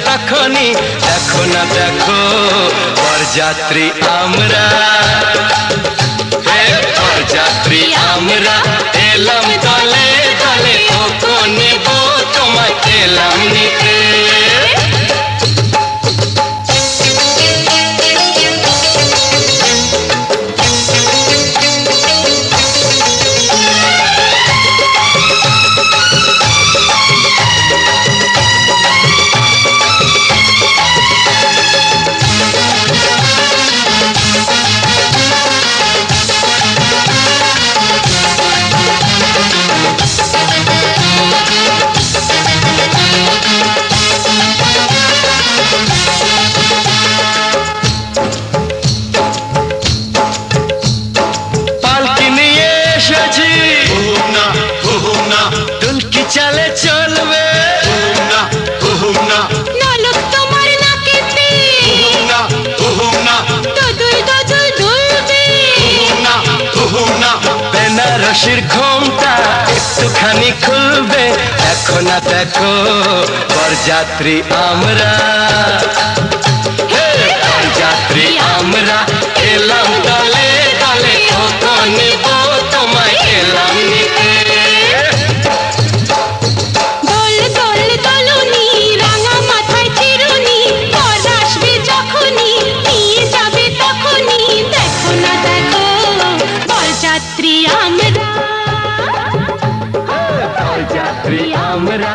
তখনই দেখো না দেখো বরযাত্রী আমরা, বরযাত্রী আমরা এলাম দলে দলে, ও নেব তোমায় এলাম নিতে। রশির ঘোমটা একটুখানি খুলবে, দেখো না দেখো বরযাত্রী আমরা, বরযাত্রী আমরা এলাম দলে দলে, ও নেব তোমায় এলাম নিতে। আমরা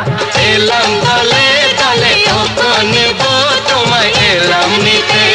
এলাম দলে দলে, ও নেব তোমায় এলাম নিতে।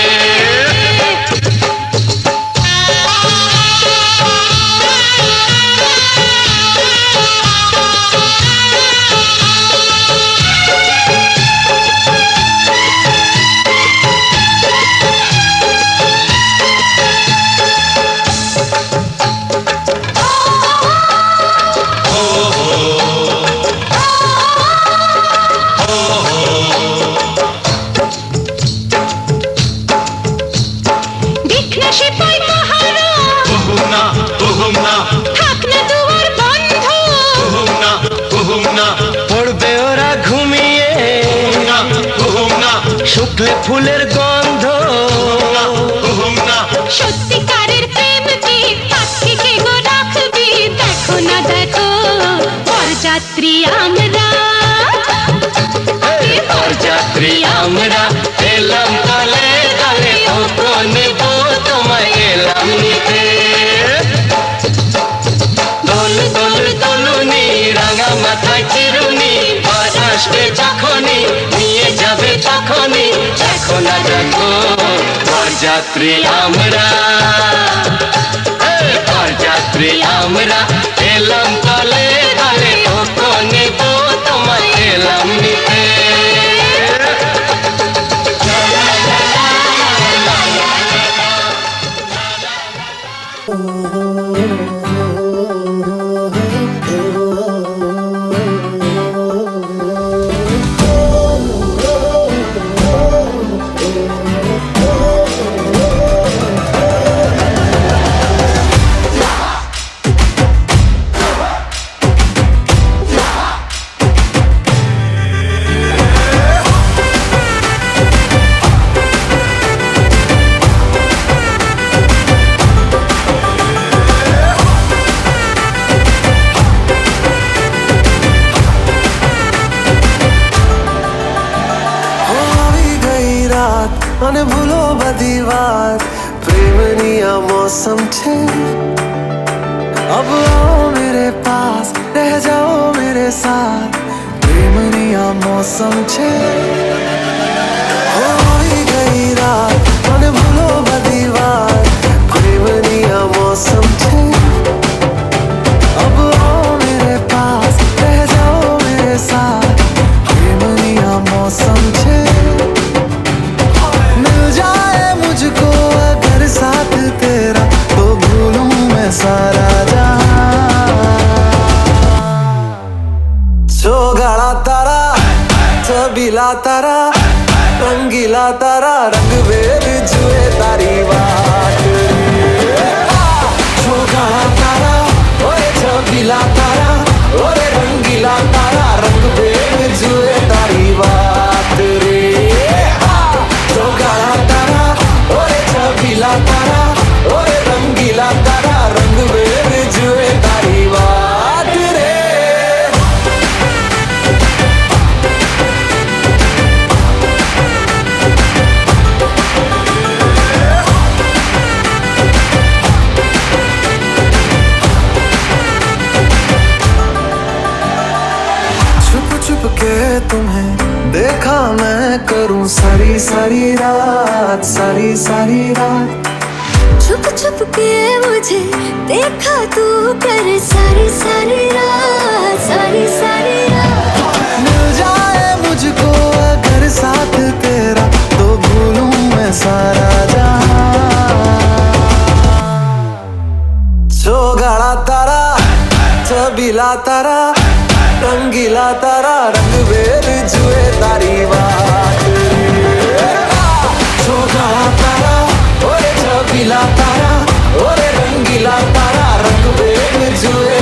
পড়বে ওরা ঘুমিয়ে, শুকলে ফুলের গন্ধ, সত্যিকারের প্রেমকে পাখিকে গো রাখবি, দেখো না দেখো বরযাত্রী আমরা, বরযাত্রী আমরা এলাম দলে দলে, ও নেব তোমায় এলাম নিতে। দোল দোল দোলুনি রাঙা মাথায় চিরুনি, বর আসবে যখনই নিয়ে যাবে তখনই, দেখো না দেখো বরযাত্রী আমরা, বরযাত্রী আমরা এলাম দলে দলে, ও নেব তোমায় এলাম নিতে। અને ભૂલો બધી વાત પ્રેમની આ मौसम છે, अब आओ मेरे पास रह जाओ मेरे साथ, प्रेमनी आ मौसम છે, હોઈ ગઈ રાત અને ભૂલો બધી વાત પ્રેમની આ मौसम છે, अब आओ मेरे पास रह जाओ मेरे साथ, प्रेमनी आ मौसम છે। मुझको अगर साथ तेरा तो भूलूं मैं सारा जहां, सोगाड़ा तारा छबीला तारा रंगीला तारा, रंग बेर जुए तारी बात, सोगाड़ा तारा ओए छबीला तारा ओए रंगीला तारा, रंग बेर जुए तारी बात रे, सोगाड़ा तारा ओरे छबीला तारा ओरे रंगीला तारा, रंग बेर जुए तारी बात रे। छुप छुप के तुम्हें देखा मैं करूं सारी सारी रात, सारी सारी रात, छुप छुप के मुझे देखा तू कर सारी सारी रात, सारी सारी रात, मिल जाए मुझको अगर साथ तेरा तो भूलूं मैं सारा जहां, सोगाड़ा तारा छबीला तारा रंगीला तारा, रंग बेर जुए तारी बात, सोगाड़ा तारा ओरे छबीला तारा ओरे रंगीला तारा, रंग बेर जुए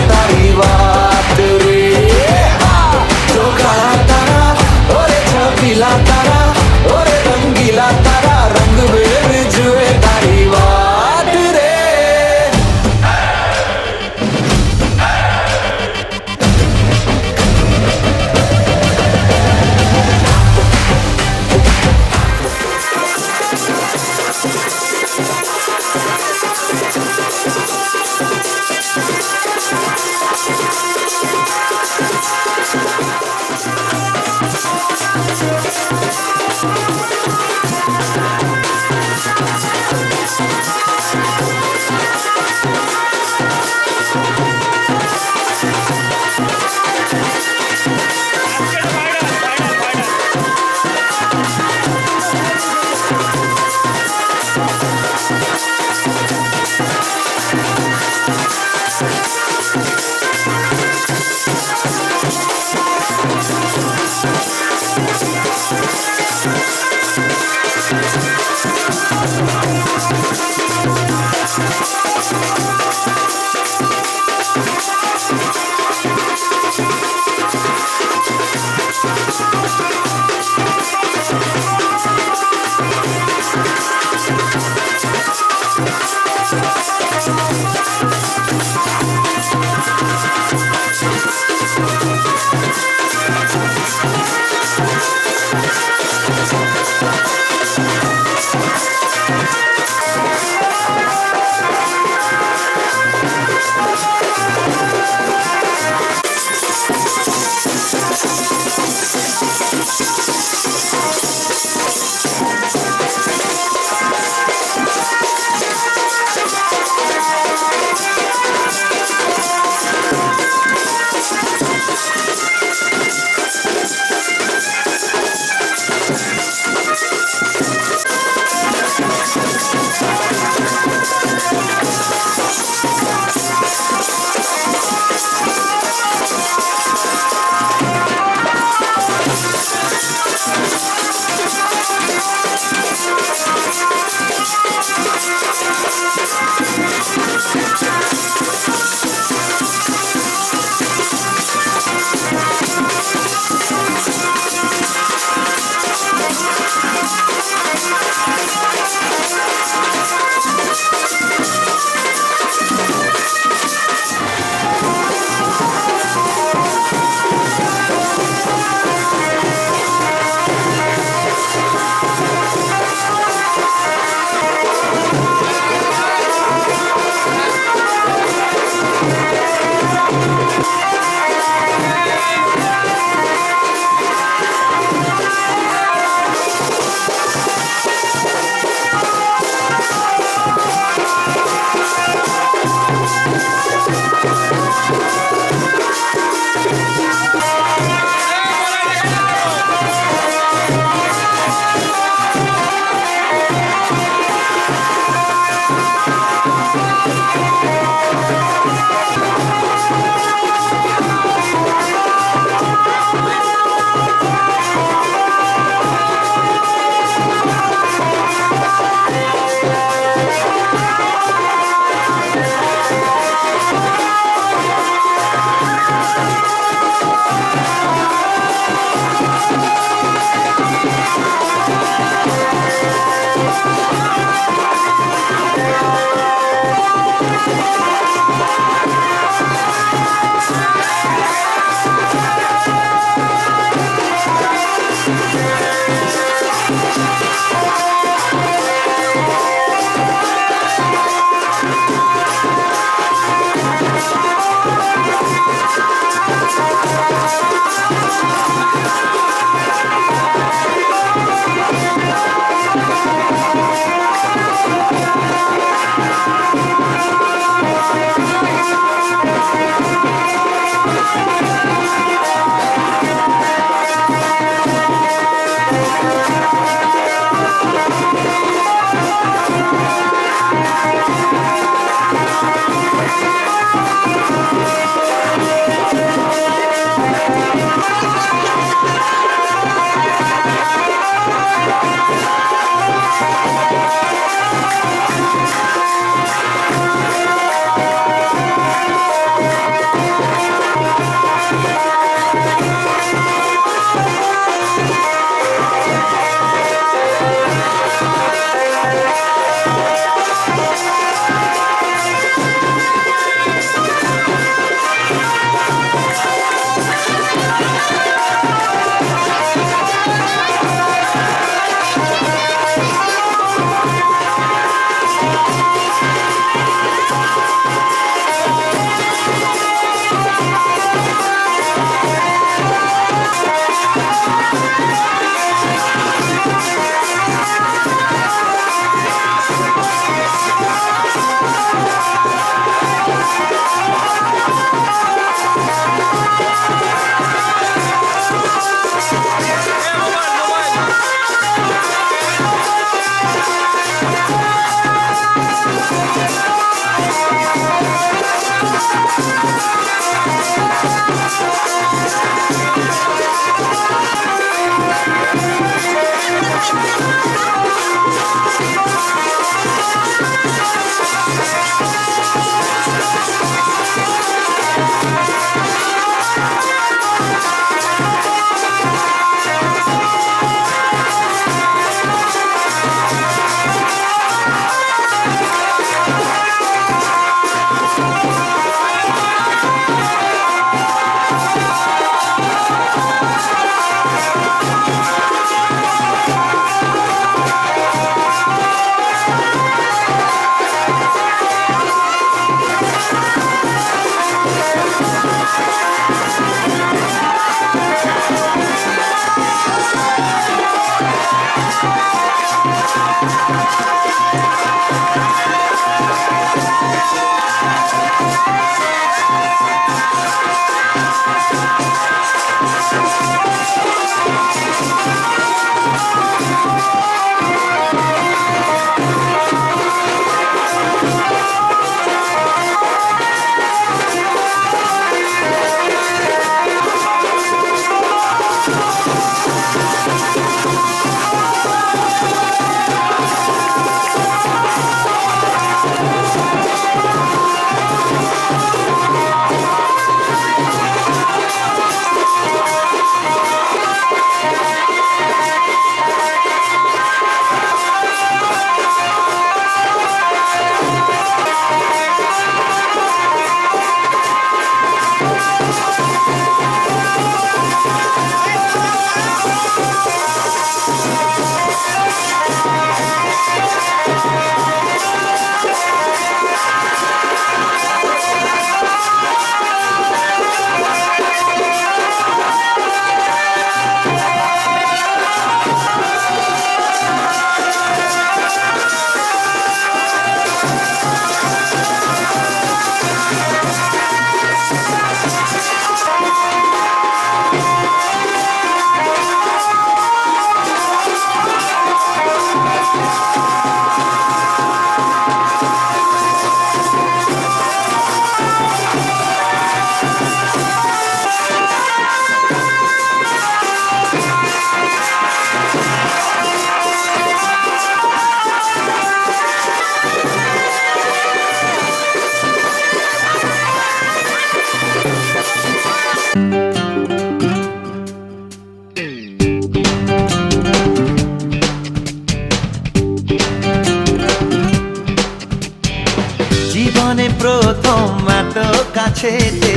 জীবনে প্রথম এত কাছেতে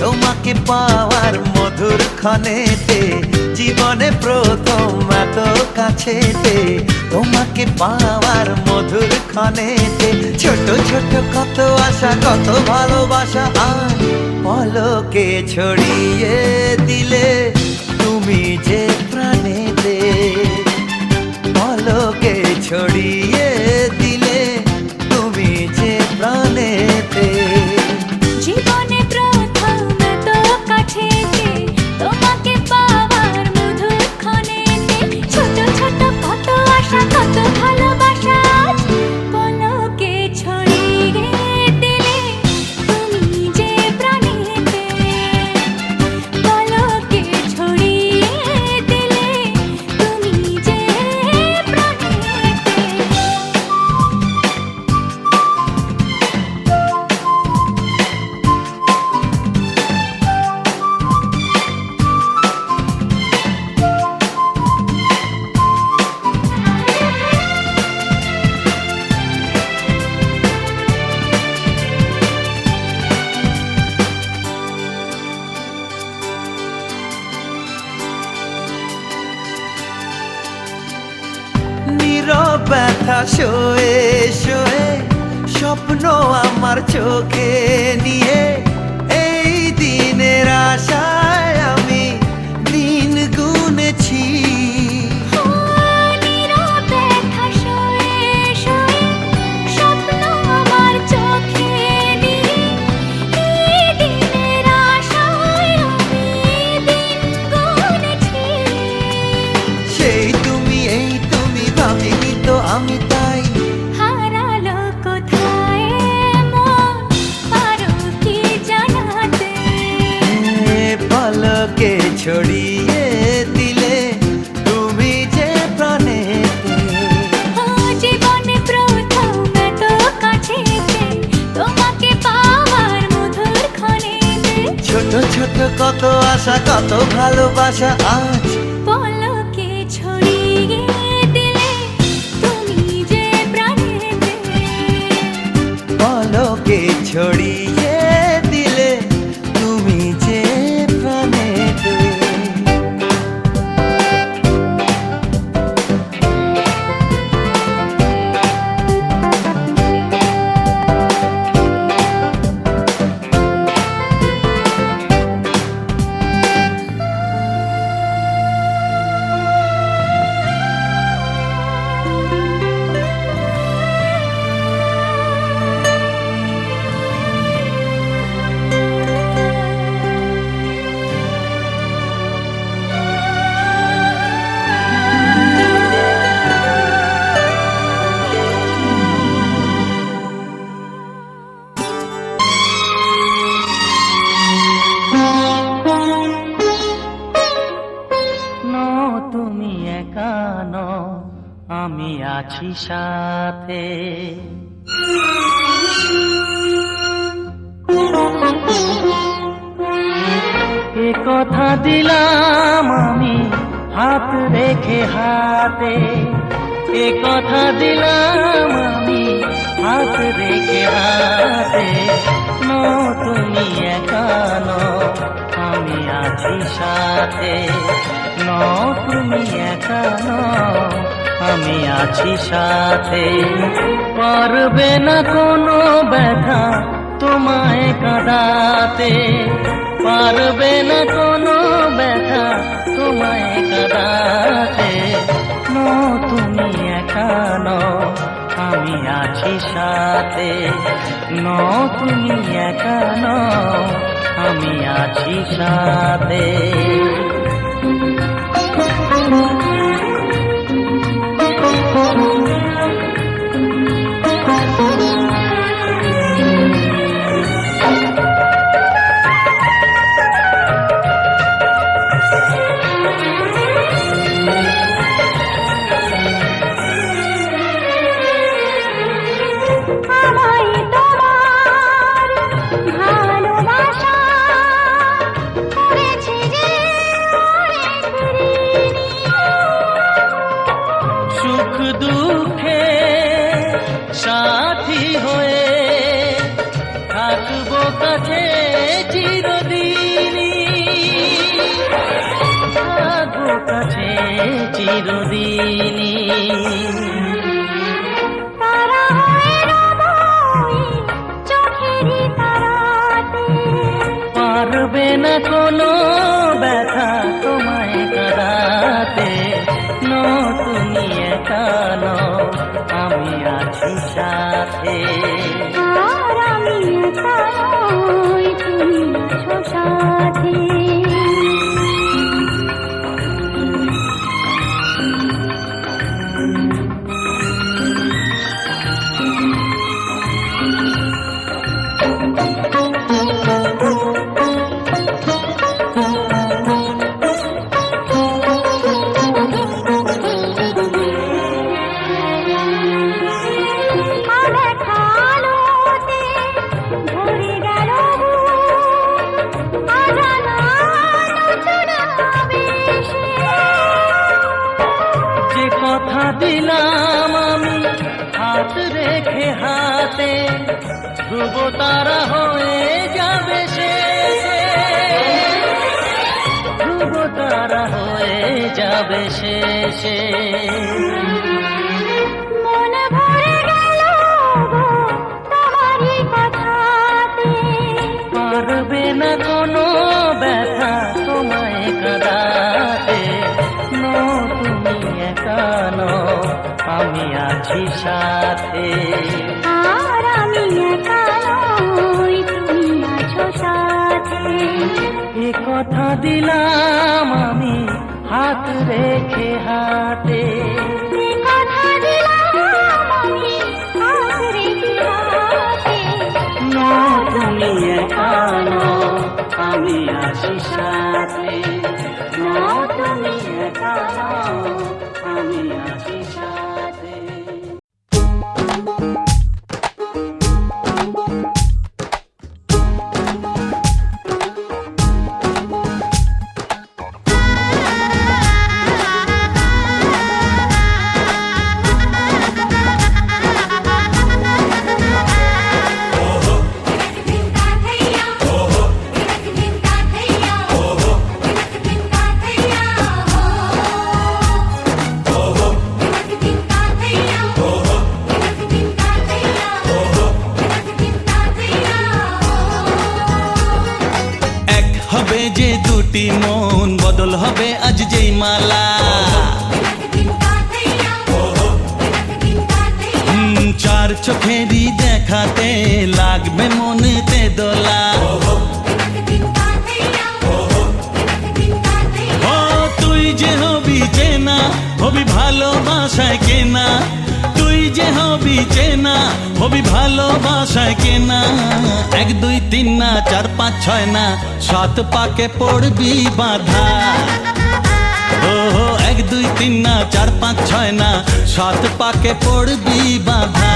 তোমাকে পাওয়ার মধুর ক্ষণেতে, জীবনে প্রথম এত কাছেতে তোমাকে পাওয়ার মধুর ক্ষণেতে, ছোট ছোট কত আশা কত ভালোবাসা আজ পলকে ছড়িয়ে দিলে তুমি যে প্রাণেতে, পলকে ছড়িয়ে দিলে তুমি যে প্রাণেতে। জীবনে প্রথম এত কাছেতে তোমাকে পাওয়ার মধুর ক্ষণেতে, ছোট ছোট কত আশা কত ভালোবাসা আজ পলকে ছড়িয়ে দিলে তুমি যে প্রাণেতে, পলকে ছড়িয়ে দিলে তুমি যে প্রাণেতে। নীরব ব্যথা শোয়ে শোয়ে স্বপ্ন আমার চোখে নিয়ে, এই দিনের আশায় আমি দিন গুনেছি। নীরব ব্যথা শোয়ে শোয়ে স্বপ্ন আমার চোখে নিয়ে, এই দিনের আশায় আমি দিন গুনেছি। সেই তুমি এই তুমি ভাবিনি তো আমি তাই, হারালো কোথায় মন পারো কি জানাতে, পলকে ছড়িয়ে দিলে তুমি যে প্রাণেতে। জীবনে প্রথম এত কাছেতে তোমাকে পাওয়ার মধুর ক্ষণেতে, ছোট ছোট কত আশা কত ভালোবাসা আজ পলকে ছড়িয়ে দিলে তুমি যে প্রাণেতে, পলকে ছড়িয়ে দিলে তুমি যে প্রাণেতে। আছি সাথে। এ কথা দিলাম আমি হাত রেখে হাতে, এ কথা দিলাম আমি হাত রেখে হাতে। তুমি একা নও, আমি আছি সাথে। তুমি একা নও, আমি আছি সাথে। পারবে না কোনো ব্যথা তোমায় কাঁদাতে, পারবে না কোনো ব্যথা তোমায় কাঁদাতে। তুমি একা নও, আমি আছি সাথে। তুমি একা নও, আমি আছি সাথে। সাথী হয়ে থাকবো কাছে চিরদিনই, থাকবো কাছে চিরদিনই। পারবে না কোনো ব্যথা তোমায় কাঁদাতে। তুমি একা নও, আমি আছি সাথে। আমি একা নই, তুমি আছো সাথে। কথা দিলাম আমি হাত রেখে হাতে, ধ্রুব তারা হয়ে যাবে শেষে, ধ্রুব তারা হয়ে যাবে শেষে। মনে ভরে গেল তোমারই কথাতে, পারবে না কোনো ব্যথা তোমায় কাঁদাতে। তুমি একা নও, আমি আছি সাথে। আর আমি একা নই, তুমি আছো সাথে। এ কথা দিলাম আমি হাত রেখে হাতে, এ কথা দিলাম আমি হাত রেখে হাতে। তুমি একা নও, আমি আছি সাথে। তুমি একা নও, আমি আছি সাথে। যে দুটি মন বদল হবে আজ যেই মালা, চার চোখেরই দেখাতে লাগবে মনেতে দোলা। ও তুই যে হবি চেনা, হবি ভালোবাসায় কেনা, তুই যে হবি চেনা, হবি ভালোবাসায় কেনা। 1 2 3 না 4 5 6 না 7 পাকে পড়বি বাধা। ও 1 এক দুই তিন না চার পাঁচ ছয় না সাত পাকে পড়বি বাধা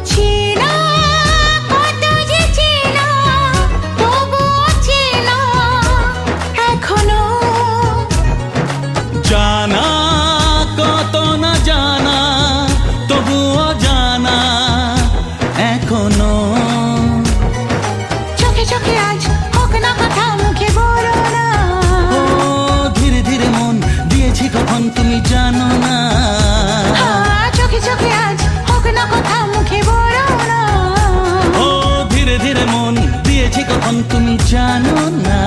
চেনা কত যে চেনা তবুও চেনা এখনো জানা কত না জানা তবুও জানা এখনো চোখে চোখে আজ হোক না কথা মুখে বলো না ও ধীরে ধীরে মন দিয়েছি কখন তুমি জানো না চোখে চোখে আজ হোক না কথা মুখে বলো না ও ধীরে ধীরে মন দিয়েছি কখন তুমি জানো না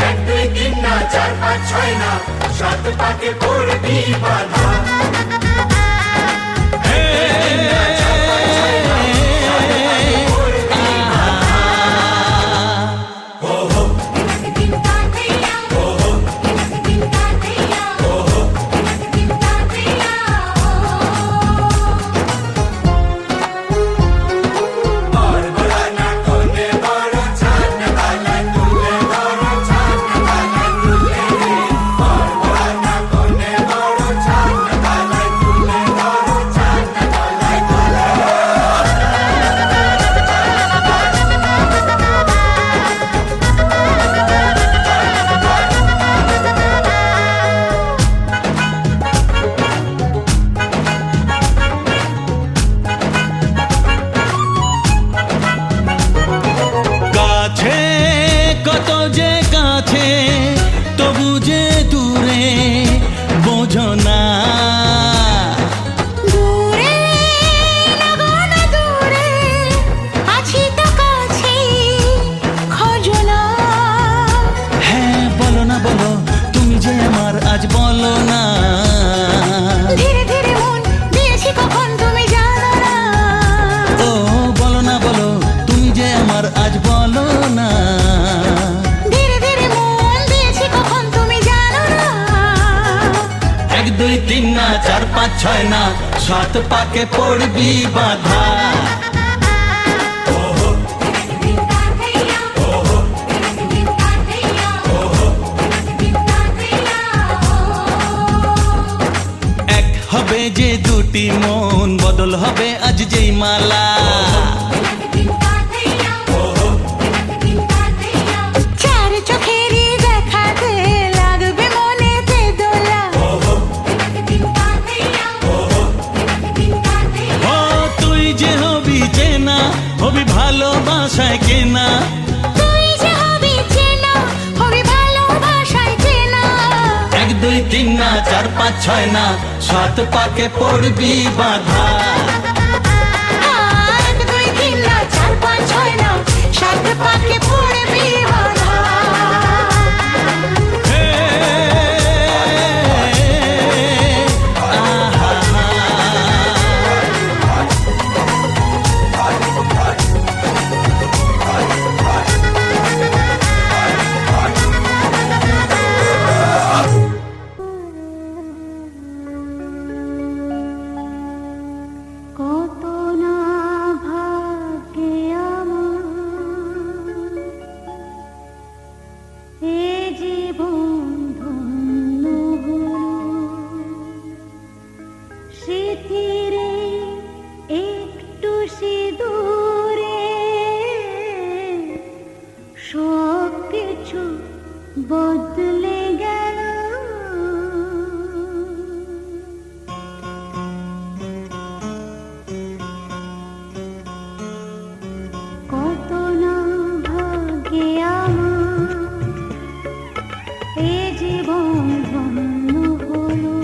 এক দুই তিন না চার পাঁচ ছয় না সাত পাকে পড়বি বাধা কাছে কত যে কাছে তবু যে দূরে বোঝো না দূরে লাগো না দূরে আছি তো কাছে খোঁজো না হ্যাঁ বলো না বলো তুমি যে আমার আজ বলো না ধীরে ধীরে মন দিয়েছি কখন তুমি জানো না ও বলো না বলো তুমি যে আমার আজ বলো না ধীরে ধীরে মন দিয়েছি কখন তুমি জানো না এক দুই তিন না চার পাঁচ ছয় না সাত পাকে পড়বি বাধা এক হবে যে দুটি মন বদল হবে আজ যেই মালা চার চোখেরই দেখাতে লাগবে মনেতে দোলা ও তুই যে হবি চেনা হবি ভালোবাসায় কেনা তুই যে হবি চেনা হবি ভালোবাসায় চেনা এক দুই তিন না চার পাঁচ ছয় না সাত পাকে পড়বি বাধা এক দুই তিন না চার পাঁচ ছয় না সাত পাকে পড়বি বাধা হে, আহা, কত না ভাগ্যে আমার এ জীবন ধন্য হলো স্মৃতির একটু সিঁদুরে সব কিছু বদলে গেল কত না ভাগ্যে আমার এ জীবন ধন্য হলো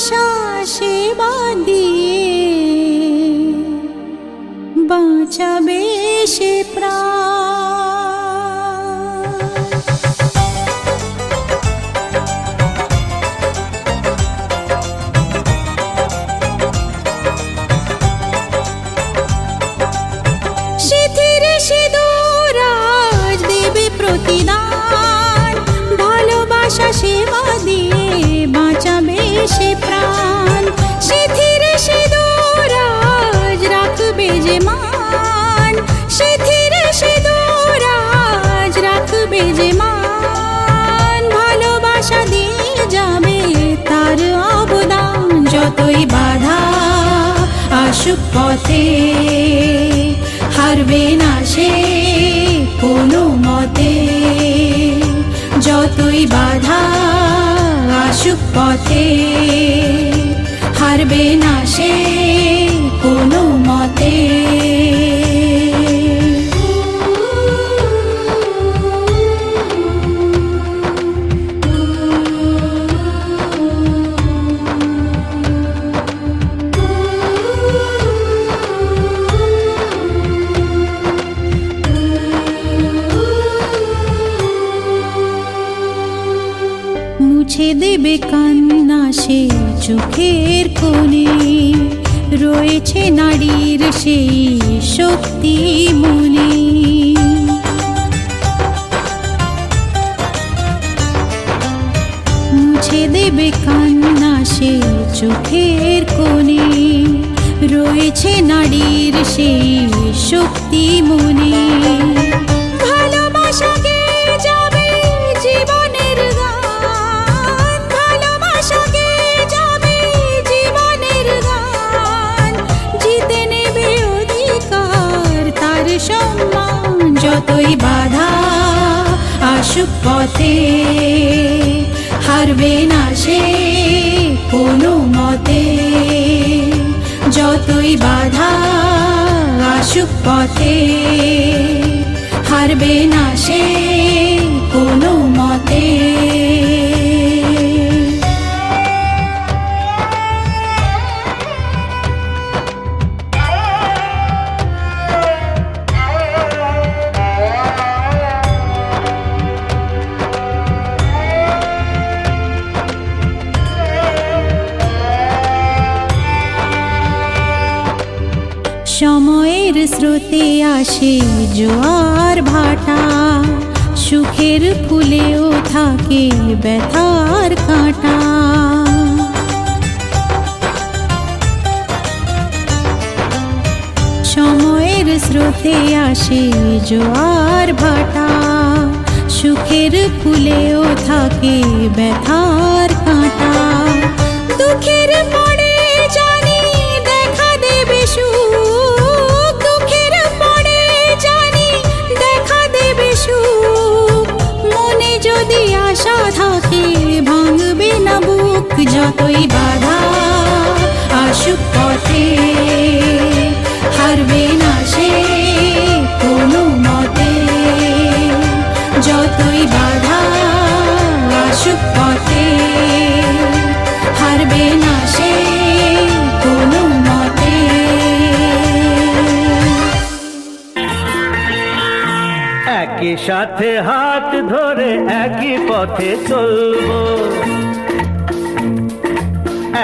ভালোবাসা সেবা দিয়ে বাঁচাবে সে প্রাণ। সিথির সিঁদুর আজ দেবে প্রতিদান, ভালোবাসা সেবা দিয়ে বাঁচাবে সে প্রাণ। সিথির সিঁদুর আজ রাখবে যে মান, সিথির সিঁদুর আজ রাখবে যে মান, ভালোবাসা দিয়ে যাবে তার অবদান। যতই বাধা আসুক পথে হারবে না সে কোনো মতে, যতই বাধা আসুক পথে হারবে না সে কোনো মতে। মুছে দেবে কান্না সে চোখের কোণে, রয়েছে নারীর সেই শক্তি মনে। মুছে দেবে কান্না সে চোখের কোণে, রয়েছে নারীর সেই শক্তি মনে। ভালোবাসাকে যাবে জীবনের গান, ভালোবাসাকে যাবে জীবনের গান, জিতে নেবে অধিকার তার সম্মান। যতই বাধা আসুক পথে হারবে না সে কোনো মতে, যতই বাধা আসুক পথে হারবে না সে কোনো মতে। সময়ের স্রোতে আসে জোয়ার ভাটা, সুখের ফুলেও থাকে ব্যথার কাঁটা। সময়ের স্রোতে আসে জোয়ার ভাটা, সুখের ফুলেও থাকে ব্যথার কাঁটা। দুঃখের পরে জানি দেখা দেবে সুখ, দুঃখের পরে জানি দেখা দেবে সুখ, মনে যদি আশা থাকে ভাঙবে না বুক। যতই বাধা আসুক পথে হারবে না সে কোনো মতে, যতই বাধা আসুক পথে হারবে না সে কোনো মতে। একই সাথে হাত ধরে একই পথে চলবো,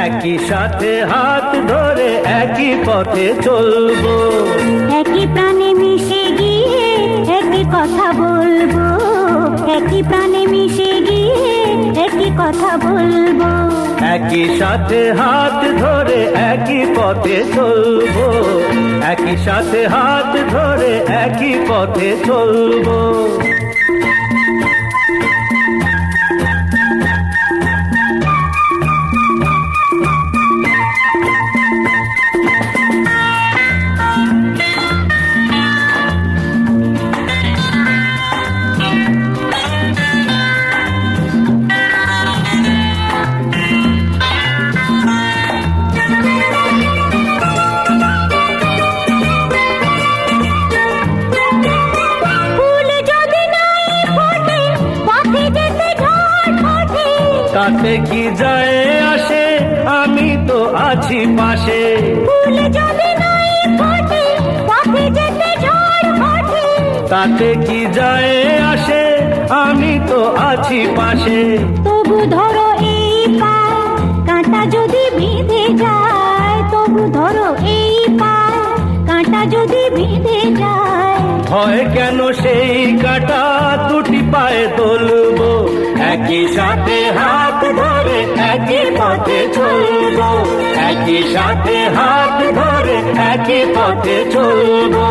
একই সাথে হাত ধরে একই পথে চলবো। একই প্রাণে মিশে গিয়ে একই কথা বলবো, একই প্রাণে মিশে গিয়ে একই কথা বলবো। একই সাথে হাত ধরে একই পথে চলবো, একই সাথে হাত ধরে একই পথে চলবো। তাতে কি যায় আসে, আমি আছি পাশে। ফুল যদি নাই ফোটে, পথে যেতে ঝড় ওঠে। তাতে কি যায় আসে, আমি তো আছি পাশে। তবু ধরো এই পায়, কাঁটা যদি বিঁধে যায়। তবু ধরো এই পায়, কাঁটা যদি বিঁধে যায়। হয় কেন সেই কাঁটা, দুটি পায়ে তুলবো, একই সাথে হাত ধরে একই পথে চলবো। একই সাথে হাত ধরে একই পথে চলবো।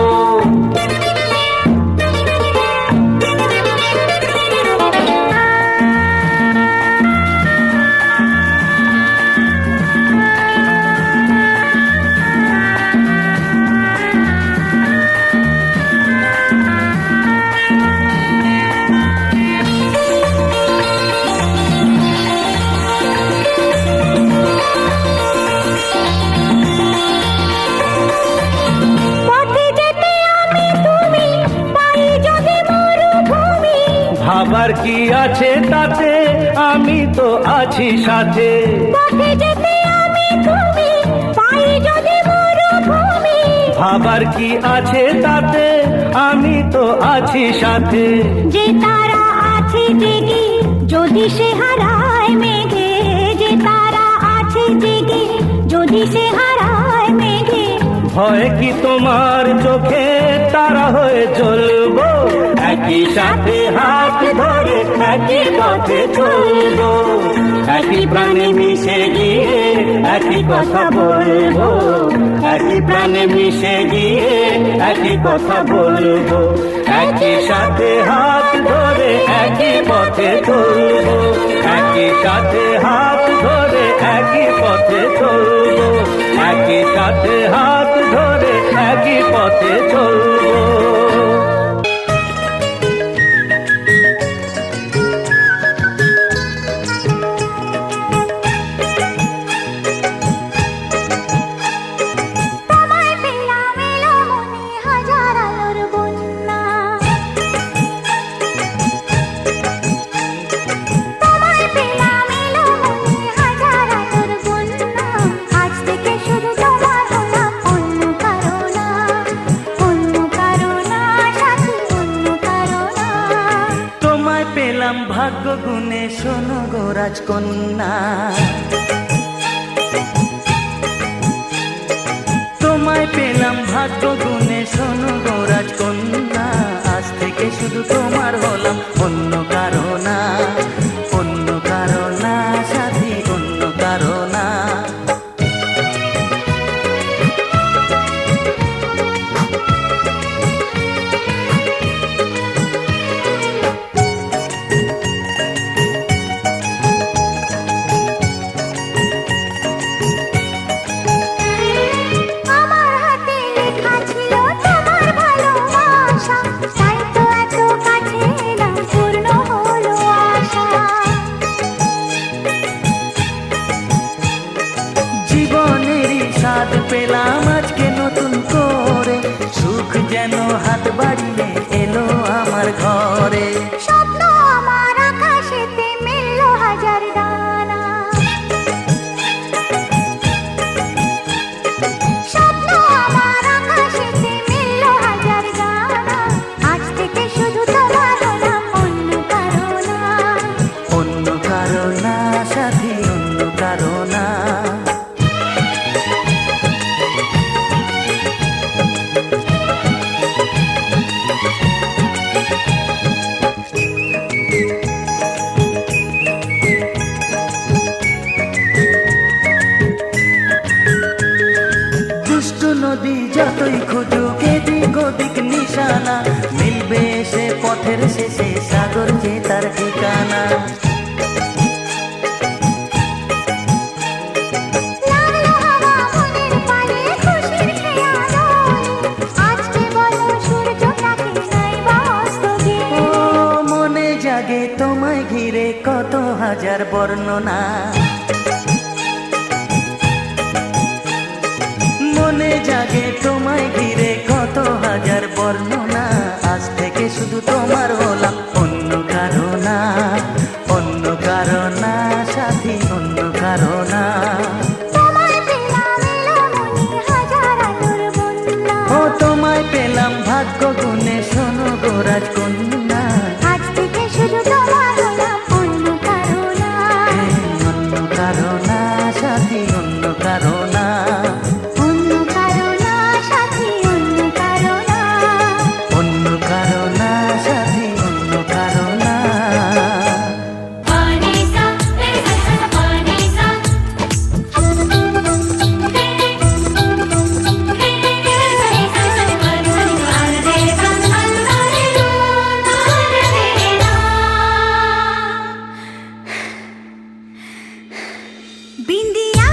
ভাবার কি আছে তাতে, আমি তো আছি সাথে। পথে যেতে আমি তুমি, পাই যদি মরুভূমি। ভাবার কি আছে তাতে, আমি তো আছি সাথে। যে তারা আছে জেগে, যদি সে হারায় মেঘে। যে তারা আছে জেগে, যদি সে হারায় মেঘে। ভয় কি তোমার চোখে, তারা হয়ে চলবো, একই সাথে হাত ধরে একই পথে চলবো। একই প্রাণে মিশে গিয়ে একই কথা বলবো। একই প্রাণে মিশে গিয়ে একই কথা বলবো। একই সাথে হাত ধরে একই পথে চলবো। একই সাথে হাত ধরে একই পথে চলবো। একই সাথে হাত ধরে একই পথে চলবো। তোমায় পেলাম এলো মনে হাজার আলোর বন্যা। তোমায় পেলাম এলো মনে হাজার আলোর বন্যা। আজ থেকে শুধু তোমার হলাম, অন্য কারো না। অন্য কারো না সাথী, অন্য কারো না। তোমায় পেলাম ভাগ্য গুণে, শোনো গো রাজকন্যা। তোমায় পেলাম ভাগ্য গুণে, শোনো গো রাজকন্যা। আজ থেকে শুধু তোমার হলাম, অন্য কারো না। অন্য কারো না সাথী, অন্য কারো না। আমার হাতে লেখা ছিল তোমার ভালোবাসা। তাই তো এত কাছে এলাম, পূর্ণ হলো আশা। জীবনেরই স্বাদ পেলাম আজকে নতুন করে, সুখ যেন হাত বাড়িয়ে এলো আমার ঘরে। স্বপ্ন আমার আকাশেতে মেলল হাজার ডানা। স্বপ্ন আমার আকাশেতে মেলল হাজার ডানা। আজ থেকে শুধু তোমার হলাম, অন্য কারো না। অন্য কারো না সাথী, অন্য কারো না। দুষ্ট নদী যতই খুঁজুক এদিক ওদিক নিশানা, মিলবে সে পথের শেষে সাগর যে তার ঠিকানা। লাগলো হাওয়া মনের পানে খুশির খেয়াল। আজকে বলো সূর্যটাকে নাই বা অস্ত গেলে। ও মনে জাগে তোমায় ঘিরে কত হাজার বর্ণনা। মনে জাগে তোমায় ঘিরে কত হাজার বর্ণনা। আজ থেকে শুধু তোমার হলাম, অন্য কারো না। অন্য কারো না সাথী, অন্য কারো না। তোমায় পেলাম কারো না, অন্য কারো না সাথী, অন্য কারো না। অন্য কারো না সাথী, অন্য কারো না। বিন্দিয়া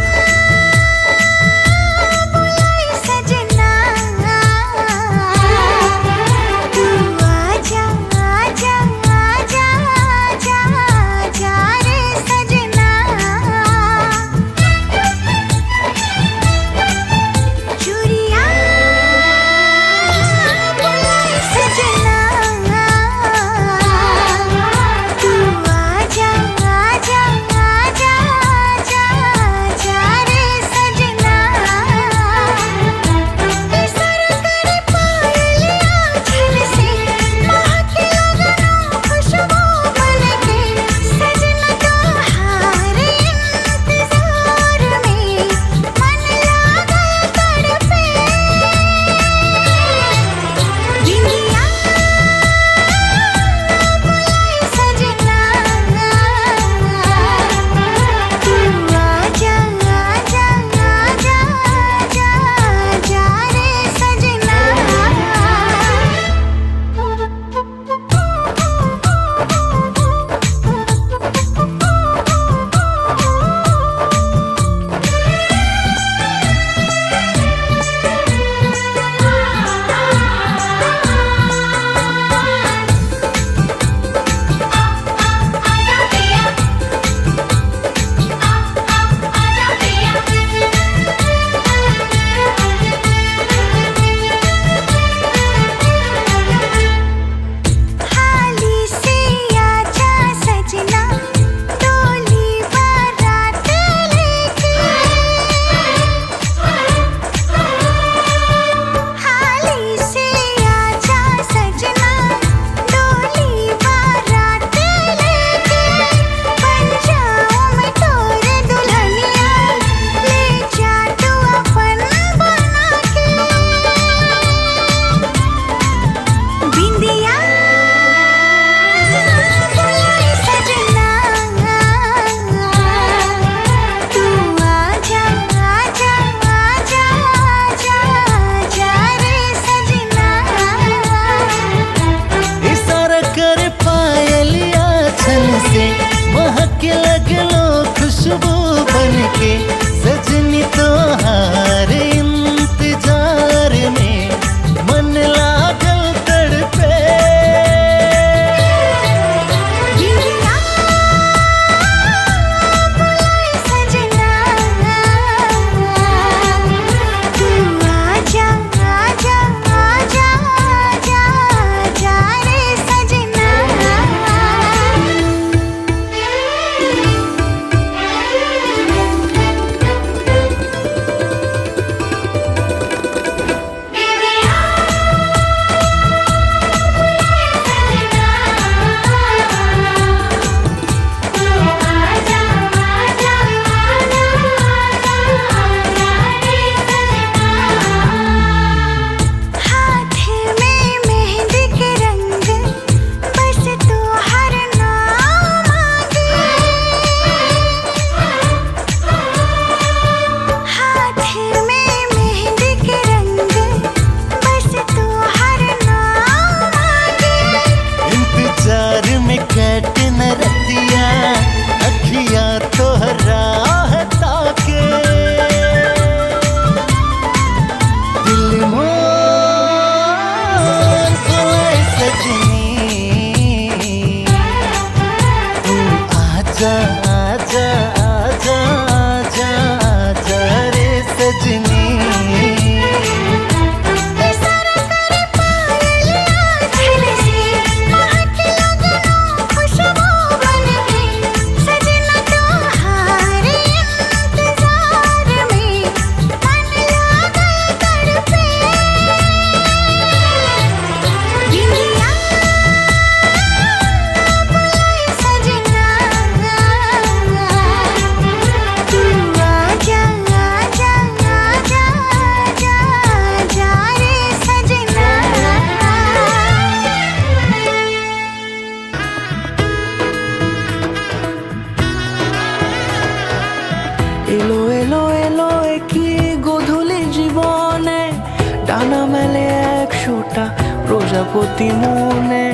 প্রতি মনে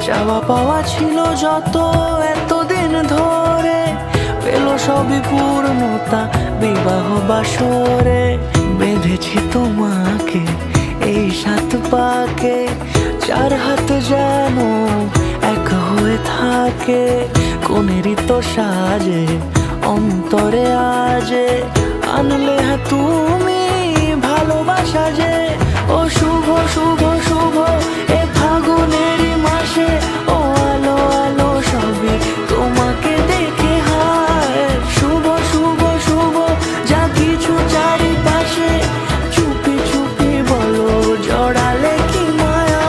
চাওয়া পাওয়া ছিল যত এতদিন ধরে, পেল সবই পূর্ণতা বিবাহ বাসরে। বেঁধেছি তোমাকে এই 7 পাকে, 4 হাত যেন এক হয়ে থাকে। কোনেরই তো সাজে অন্তরে আজে আনলে হ্যাঁ তুমি ভালোবাসা যে। ও শুভ শুভ শুভ এ ফাগুনেরই মাসে, ও আলো আলো সবই তোমাকে দেখে হায়। শুভ শুভ শুভ যা কিছু চারিপাশে, চুপি চুপি বলো জড়ালে কি মায়া।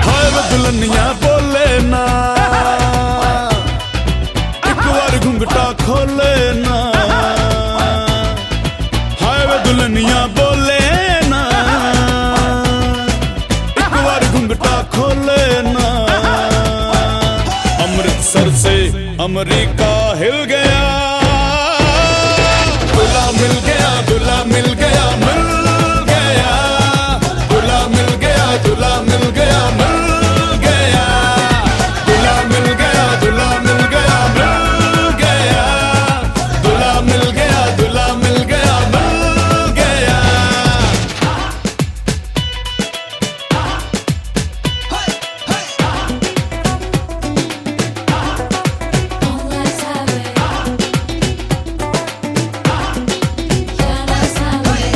हाय वे दुल्हनिया बोले ना, एक बार घुंघटा खोले ना। हाय वे दुल्हनिया बोले ना, एक बार घुंघटा खोले ना। अमृतसर से अमेरिका हिल गया, दूल्हा मिल गया, दूल्हा मिल गया, मिल गया। दूल्हा मिल गया, दूल्हा मिल गया, मिल गया। दूल्हा मिल गया, दूल्हा मिल गया, मिल गया। दूल्हा मिल गया, दूल्हा मिल गया, मिल गया।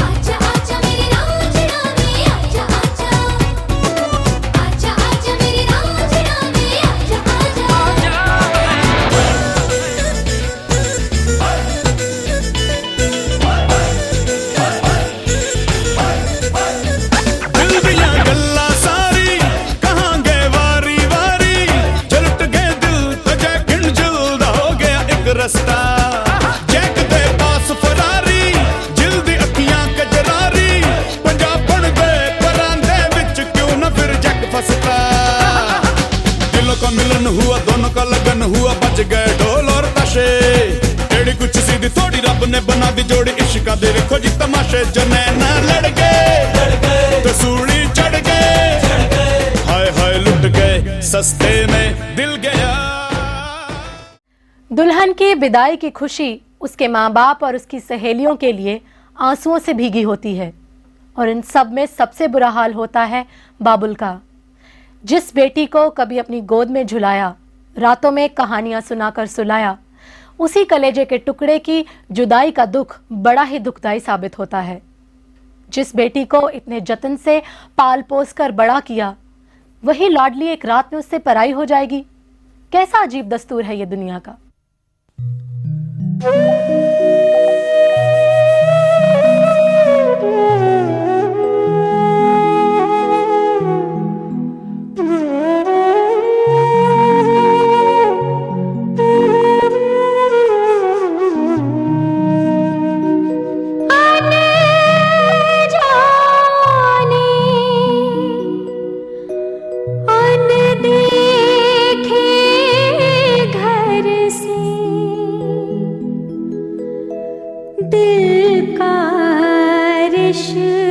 आजा आजा मेरी रांझ रानी, आजा आजा, आजा आजा मेरी रांझ रानी, आजा दिल दिया गल्ला सारी कहाँ गए वारी वारी, झलट गए दिल तो जैकिन जुल्दा हो गया एक रास्ता। जैक दे पास फरारी, जिल्दी अखियां कजरारी, पंजाब बन गए परांदे विच क्यों न फिर जैक फंसता। दिलों का मिलन हुआ, दोनों का लगन हुआ, बच गए ढोल और ताशे। एड़ी कुछ सीधी थोड़ी रब ने बना दी जोड़ी, इश्का दे रखो जी तमाशे। जो नैना लड़ गए तो सूली चढ़ गए, हाय हाय लुट गए सस्ते में दिल गया। दुल्हन की विदाई की खुशी उसके माँ बाप और उसकी सहेलियों के लिए आंसुओं से भीगी होती है। और इन सब में सबसे बुरा हाल होता है बाबुल का, जिस बेटी को कभी अपनी गोद में झुलाया, रातों में कहानियां सुनाकर सुलाया। उसी कलेजे के टुकड़े की जुदाई का दुख बड़ा ही दुखदाई साबित होता है। जिस बेटी को इतने जतन से पाल पोस कर बड़ा किया, वही लाडली एक रात में उससे पराई हो जाएगी। कैसा अजीब दस्तूर है ये दुनिया का। दिल का रिश्ता